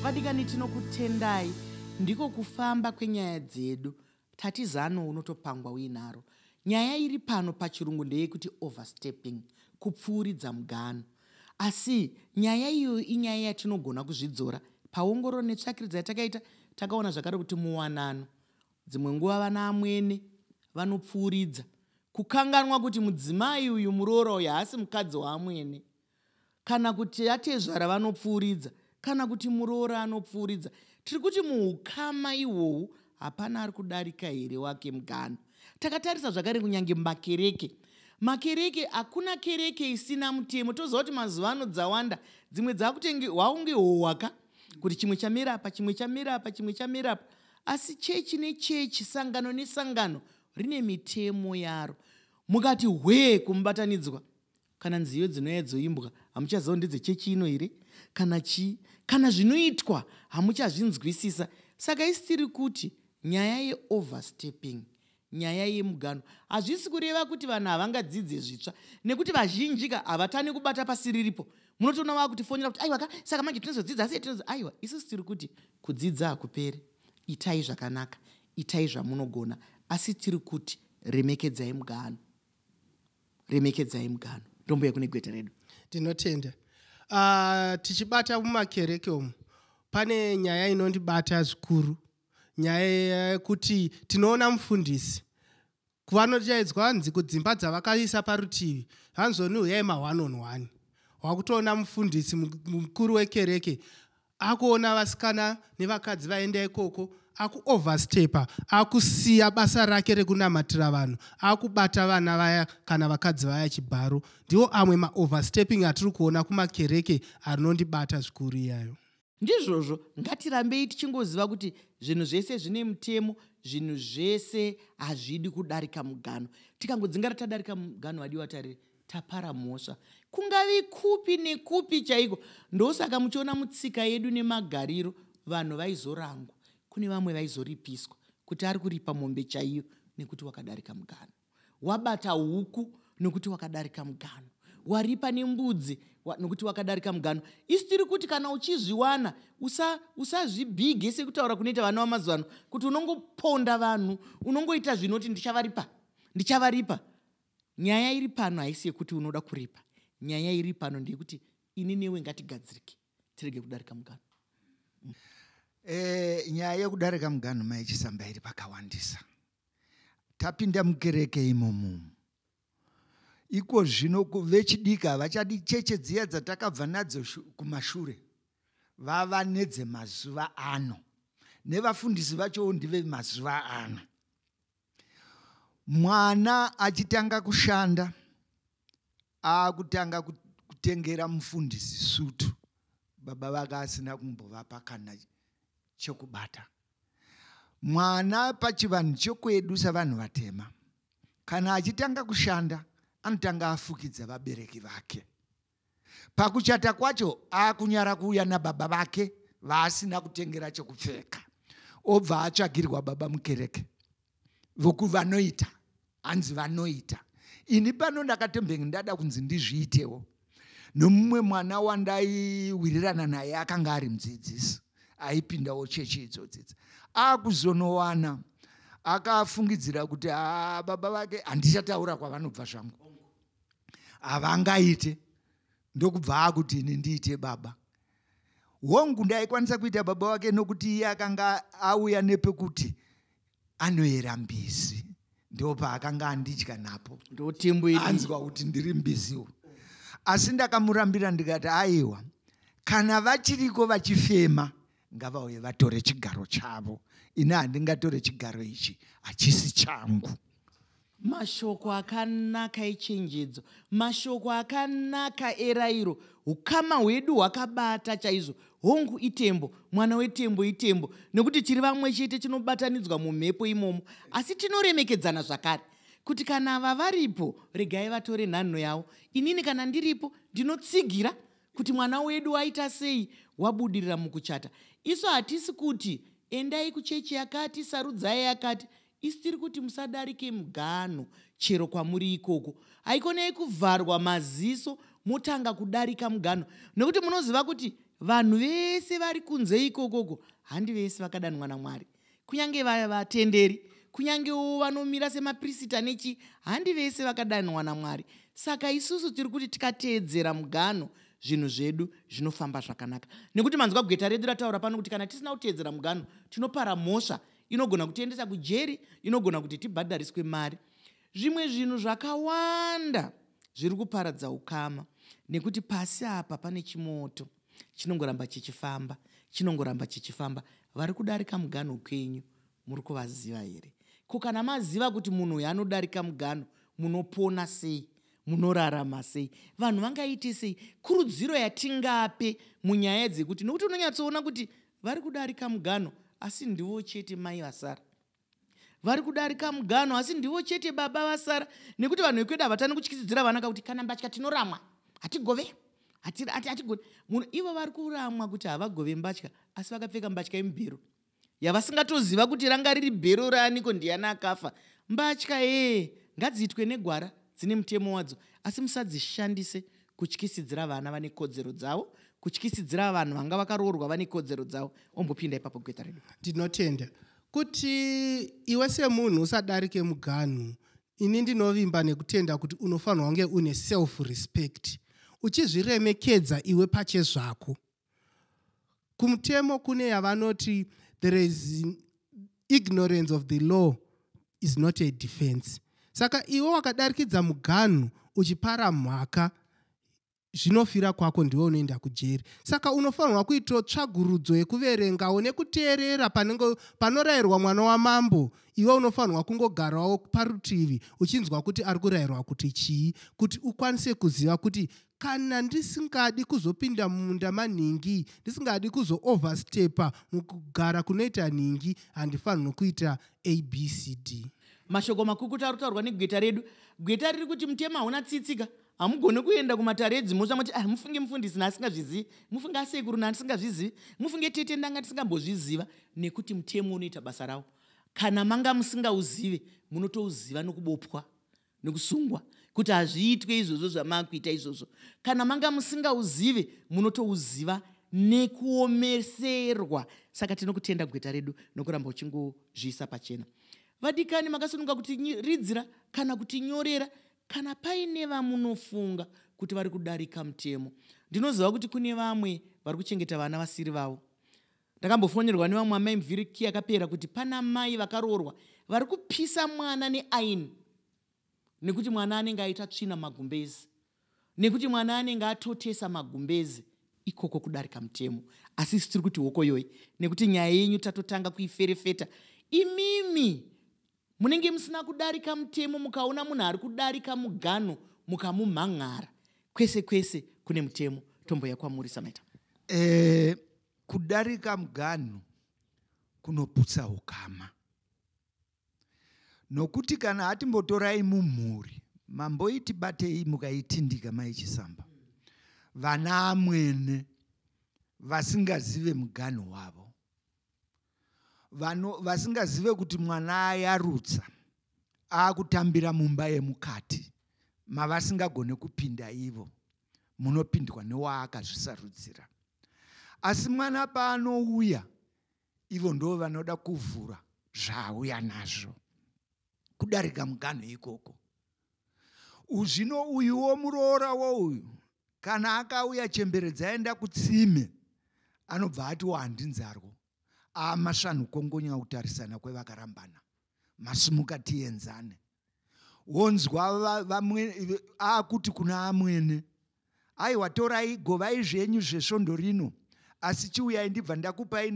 vadikani tinokutendai ndiko kufamba kwenyaya dzedu. Tatizano unotopangwa uinaro. Nyaya iri pano pachirungu ndeyekuti overstepping, kupfuuridza mugano. Asi nyaya iyo inyaya yatinogona kuzvidzora. Paongororo netsvakiridza yatakaita takaona zvakare kuti muwanano dzimwe nguva vana amwene vanopfuuridza. Kukanganwa kuti mudzimai uyu muroora uyu haasi mukadzi waamwene. Kana kuti atezvara vanopfuuridza. Kana kuti muroora anopfuuridza. Tiri kuti muukama ihwohwu hapana ari kudarika here wake mugano. Takatarisa zvakare kunyange makereke. Makereke hakuna kereke isina mutemo. Toziva kuti mazuva ano dzawanda. Dzimwe dzakuti waunge howaka kuti chimwe chamira apa, chimwe chamira apa, chimwe chamira apa. Asi chechi nechechi, sangano nesangano rine mitemo yaro. Mukati kumubatanidzwa. Kana nziyo dzinouya dzoimbwa hamuchaziva ndedzechechi ino here kana chii. Kana zvinoitwa hamuchazvinzwisisa. Saka isitiri kuti nyaya yeoverstepping, nyaya yemugano hazvisi kureva kuti vanhu havangadzidze zvitsva, nekuti vazhinjika havatani kubata pasiriripo. Munotoona vakutifonyera kuti aiwa saka manje tinozodzidza asi aiwa isusu tiri kuti kudzidza hakuperi. Itai zvakanaka, itai zvamunogona, asi tiri kuti remekedzai mugano. Remekedzai mugano. Ndombo yakune gweta redu. Tinotenda. Tichibata mumakereke umu pane nyaya inondibata zvikuru. Nyaya yekuti tinoona mufundisi kuvanotaidzwa nzi kudzimba dzavakaisa parutivi hanzoni uyai ma1 on 1. Wakutoona mufundisi mukuru wekereke akuona vasikana nevakadzi vaenda ikoko, akuoverstepa, akusiya basa rake rekunamatira vanhu, akubata vana vaya kana vakadzi vaya chibharo. Ndiwo amwe maoverstepping atiri kuona kumakereke anondibata zvikuru iyayo. Ndizvozvo ngatirambei tichingoziva kuti zvinhu zvese zvine mutemo, zvinhu zvese hazvidi kudarika mugano. Tikangodzinga tadarika mugano wadiwa tare tapara mhosva. Kungavi kupi nekupi chaiko. Ndosaka muchiona mutsika yedu nemagariro vanhu vaizorangwa. Kune vamwe vaizoripiswa kuti ari kuripa mombe chaiyo nekuti wakadarika mugano. Wabata huku nekuti wakadarika mugano. Waripa nembudzi nokuti wakadarika mugano. Isitiri kuti kana uchizviwana usazvibhige sekutaura kunoita vana vamazuva ano kuti unongoponda vanhu, unongoita zvinoti ndichavaripa. Nyaya iri pano haisi yekuti unoda kuripa. Nyaya iri pano ndeyekuti ini newe ngatigadzirike tirege kudarika mugano. Nyaya yekudarika mugano maichisamba iri pakawandisa. Tapinda mukereke imomo. Iko zvino vechidika vachadi cheche dziya dzatakabva nadzo kumashure. Vava nedze mazuva ano. Nevafundisi vacho ndive mazuva ano. Mwana achitanga kushanda, akutanga kutengera mufundisi sutu. Baba vake asina kumbovapa kana chokubata. Mwana pachivanhu chokwedu savanhu vatema. Kana achitanga kushanda, anotanga afukidza vabereki vake. Pakuchata kwacho akunyara kuuya nababa vake vaasina kutengera chokupfeka. Obva atsvagirwa baba mukereke. Voku vanoita, hanzi vanoita. Ini pano ndakatembenga ndada kunzi ndizviitewo. Nomumwe mwana wandaiwirirana naye akanga ari mudzidzisi. Aipindawo chechi idzodzidzi. Akuzonowana akafungidzira kuti baba vake handichataura kwavanobva zvangu. Havangaite. Ndokubva akuti ini ndiite baba. Hongu ndaikwanisa kuita baba wake nokuti iye akanga auya nepekuti anoyera mbizi. Ndopa akanga anditya napo. Anzwa kuti ndiri mbiziwo. Asi ndakamurambira ndikati aiwa, kana vachiriko vachifema ngavauye vatore chigaro chavo. Ine handingatore chigaro ichi, hachisi changu. Mashoko akanaka echenjedzo, mashoko akanaka erairo, ukama hwedu hwakabata chaizvo. Hongu itembo, mwana wetembo itembo, nekuti tiri vamwe chete tinobatanidzwa mumhepo imomo, asi tinoremekedzana zvakare. Kuti kana ava varipo, regai vatore nhanho yavo. Inini kana ndiripo, ndinotsigira kuti mwana wedu waita sei, wabudirira mukuchata. Isu hatisi kuti endai kuchechi yakati, sarudzai yakati. Isi tiri kuti musadarike mugano chero kwamuri ikoko. Haikonei kuvharwa maziso motanga kudarika mugano. Nekuti munoziva kuti vanhu vese vari kunze ikokoko handi vese vakadanwa naMwari, kunyange vatenderi, kunyangewo vanomira semaprista nechi, handi vese vakadanwa naMwari. Saka isusu tiri kuti tikateedzera mugano, zvinhu zvedu zvinofamba zvakanaka. Nekuti manzwa gweta redu rataura pano kuti kana tisina kuteedzera mugano tinopara mhosva inogona kutiendesa kujeri, inogona kuti tibhadhariswe mari. Zvimwe zvinhu zvakawanda zviri kuparadza ukama, nekuti pasi apa pane chimoto chinongoramba chichifamba, chinongoramba chichifamba. Vari kudarika mugano kwenyu, muri kuvaziva here? Ko kana maziva kuti munhu uyu anodarika mugano, munopona sei? Munorarama sei? Vanhu vangaite sei? Kurudziro yatingape munyaya dzekuti, nokuti unonyatsoona kuti vari kudarika mugano asi ndivo chete mai vasara, vari kudarika mugano asi ndivo chete baba vasara. Nekuti vanhu vekwedu havatani kutyisidzira vana kuti kana mbatya tinoramwa hatigove, hatigove. Ivo vari kuramwa kuti havagove mbatya, asi vakapfeka mbatya yemubhero yavasingatoziva kuti ranga riri bhero raaniko, ndiani akafa. Mbatya ngadziitwe negwara, dzine mutemo wadzo, asi musadzishandise kutyisidzira vana vane kodzero dzavo, kutyisidzira vanhu vanga vakaroorwa vane kodzero dzavo. Ombopinda ipapo gweta redu. Ndinotenda kuti iwe semunhu usadarike mugano, ini ndinovimba nekutenda kuti unofanirwa kunge une self respect, uchizviremekedza iwe pache zvako. Kumutemo kune yavanoti there is ignorance of the law is not a defense. Saka iwe wakadarikidza mugano uchipara mhaka, zvinofira kwako ndiwe unoenda kujeri. Saka unofanirwa kuita tsvagurudzo yekuverengawo nekuteerera panorayirwa mwana wamambo. Iwe unofanirwa kungogarawo parutivi uchinzwa kuti ari kurayirwa kuti chii, kuti ukwanise kuziva kuti kana ndisingadi kuzopinda mumunda manhingi, ndisingadi kuzo-overstepa mukugara kunoita nhingi, handifanirwi kuita ABCD. Mashoko makukutu ari kutaurwa negweta redu. Gweta riri kuti mutemo hauna tsitsika, hamugoni kuenda kumatare edzimhosva muti mufunge mufundisi naasingazvizivi, mufunge asekuru naasingazvizivi, mufunge tete ndanga tisingambozviziva, nekuti mutemo unoita basa rawo. Kana manga musingauzive, munotouziva nokubopwa nekusungwa kuti hazviitwe izvozvo zvamakuita izvozvo. Kana manga musingauzive, munotouziva nekuomeserwa. Saka tinokutenda gweta redu nokuramba uchingozviisa pachena. Vadikani, makasununga kutiridzira kana kutinyorera kana paine vamunofunga kuti vari kudarika mutemo. Ndinoziva kuti kune vamwe vari kuchengeta vana vasiri vavo. Ndakambofonyerwa nevamwe amai muvhiki yakapera kuti pana mai vakaroorwa vari kupisa mwana neaini, nekuti mwana anenge aita tsvina magumbezi, nekuti mwana anenge atotesa magumbezi. Ikoko kudarika mutemo. Asi isi tiri kuti hoko yoyi, nekuti nyaya yenyu tatotanga kuiferefeta. Imimi munenge musina kudarika mutemo, mukaona munhu ari kudarika mugano mukamumhan'ara. Kwese kwese kune mutemo. Tombo yakwamuri Samaita. Kudarika mugano kunoputsa ukama, nokuti kana hatimbotorai mumhuri mamboiti batei mukaitindika maichisamba, vana amwene vasingazive mugano wavo, vasingazive kuti mwana ayarutsa akutambira mumba yemukati mavasingagone kupinda ivo, munopindwa newaakazvisarudzira. Asi mwana paanouya, ivo ndo vanoda kuvhura zvaauya nazvo. Kudarika mugano ikoko. Zvino uyuwo muroora wouyu, kana akauya chembere dzaenda kutsime, anobva ati wandinzarwo. Amasvanhu kongonya kutarisana kwevakarambana. Masimuka tienzane. Wonzwa vamwe akuti kuna amwene, aiwa torai govai zvenyu zvesvondo rino, asi chiuyai ndibva ndakupai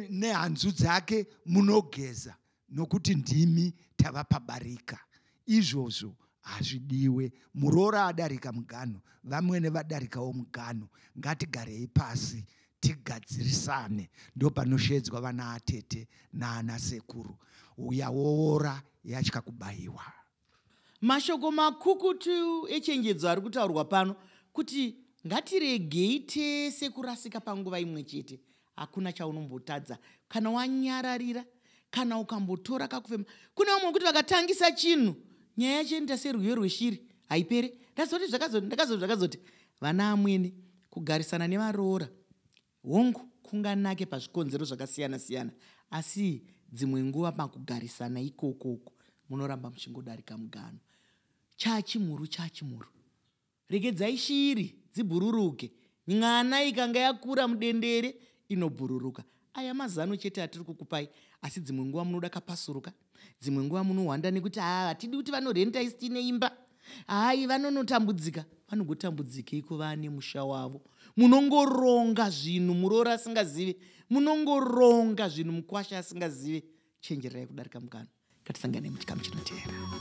nehanzu dzake munogeza, nokuti ndimi tavapabarika. Izvozvo hazvidiwe. Muroora adarika mugano, vamwene vadarikawo mugano. Ngatigarei pasi tigadzirisane. Ndo panoshedzwa vana atete naana sekuru. Uya woora yatya kubayiwa. Mashoko makukutu echenjedzo ari kutaurwa pano kuti ngatiregei tese kurasika panguva imwe chete. Hakuna chaunombotadza kana wanyararira, kana ukambotora kakufema. Kuna vamwe kuti vakatangisa chinhu, nyaya yacho inoita serwiyo rweshiri, haipere. Ndakazoti vana amwene kugarisana nevaroora hongu kunganake pazvikonzero zvakasiyana-siyana, asi dzimwe nguva pakugarisana ikokoko munoramba muchingodarika mugano. Chachimuru. Regedzai shiri dzibhururuke. Mwana ikanga yakura mudendere inobhururuka. Aya mazano chete atiri kukupai, asi dzimwe nguva munoda kapasuruka. Dzimwe nguva munohwanda nekuti hatidi kuti vanorenta isiti neimba. Vanonotambudzika. Vanogotambudzikei kuva nemusha wavo. Munongoronga zvinhu muroora asingazive. Munongoronga zvinhu mukwasha asingazive. Chenjererai kudarika mugano. Ngatisangane muchikamu chinoteera.